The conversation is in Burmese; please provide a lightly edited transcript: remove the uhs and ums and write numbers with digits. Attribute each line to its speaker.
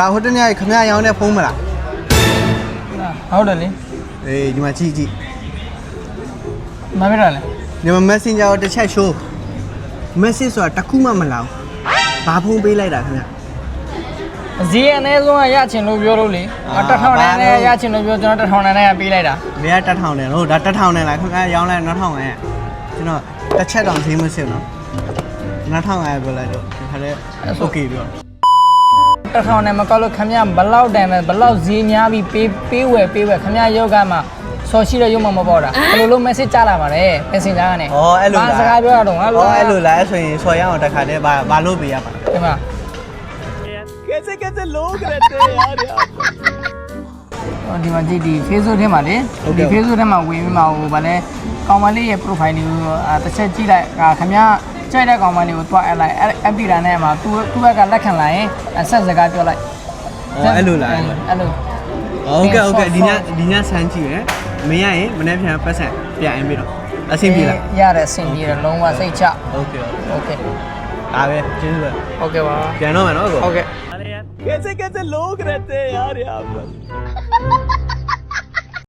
Speaker 1: ဒါဟိုတနေ့ခမရရောင်းတဲ့ဖုန်းမလား
Speaker 2: ဟုတ်တယ်လေ
Speaker 1: အေးဒီမှာကြည့်ကြည့်
Speaker 2: မပြရလဲ
Speaker 1: ဒီမှာ Messenger ကိုတစ်ချက် show message ဆိုတာတစ်ခုမှမလာဘူးဘာဖုန်းပေးလိုက်တာခင်ဗျ
Speaker 2: ဈေးအနည်းဆုံးကရချင်လို့ပြောလို့လေ1000နဲ့ရချင်လို့ပြောကျွန်တော်1000နဲ့ပေးလိုက်တာ
Speaker 1: နေရ1000နဲ့လို့ဒါ1000နဲ့လားခင်ဗျာရောင်းလိုက်2500ကျွန်တော်တစ်ချက်တောင်ဈေးမစစ်နော်2500ပြောလိုက်တော့ဒီခါလေး okay ပြော
Speaker 2: 1000နဲ့မကောက်လို့ခမရဘလောက်တန်ပဲဘလောက်ဈေးများပြီးပေးဝယ်ခမရယောက်ကမှဆော်ရှိတဲ့ရုံမှမပေါ်တာဘယ်လိုလုပ် message ကြားလာပါလဲ messenger ကနေ
Speaker 1: ဩအဲ့လိုလား
Speaker 2: စကားပြောတာတော့ငါ
Speaker 1: ဩအဲ့လိုလားအဲ့ဆိုရင်ဆော်ရအောင်တစ်ခါလေးဘာလို့ပေးရပါ
Speaker 2: ဒီမှာ
Speaker 1: कैसे लोग रहते हैं यार
Speaker 2: ဒီမှာဒီ Facebook ထဲမှာလေဒီ Facebook ထဲမှာဝင်ပြီးမှဟိုဗာလဲကောင်မလေးရဲ့ profile တွေကိုတစ်ချက်ကြည့်လိုက်ခမရကြိုက်တဲ့ကောင်မလေးကိုတွားအပ်လိုက်အပီတာနဲ့မှာသူ့ဘက်ကလက်ခံလာရင်ဆက်စကားပြောလိုက်
Speaker 1: ဩအဲ့လိုလား
Speaker 2: အဲ့လို
Speaker 1: โอเคဒီညဆန်းကြည့်ရယ်မင်းရရင်မနေ့ပြန်ပတ်ဆက်ပြန်အင်းပြီတော့အဆင်ပြေလား
Speaker 2: ရတယ်အဆင်ပြေတယ်လုံးဝစိတ်ချ
Speaker 1: โอเค
Speaker 2: โอเค
Speaker 1: ဒါပဲကျေးဇူးပဲ
Speaker 2: โอเคပါ
Speaker 1: ပြန်တော့မယ်နော်ကို
Speaker 2: โอเค
Speaker 1: कैसे लोग रहते हैं यार यहाँ पर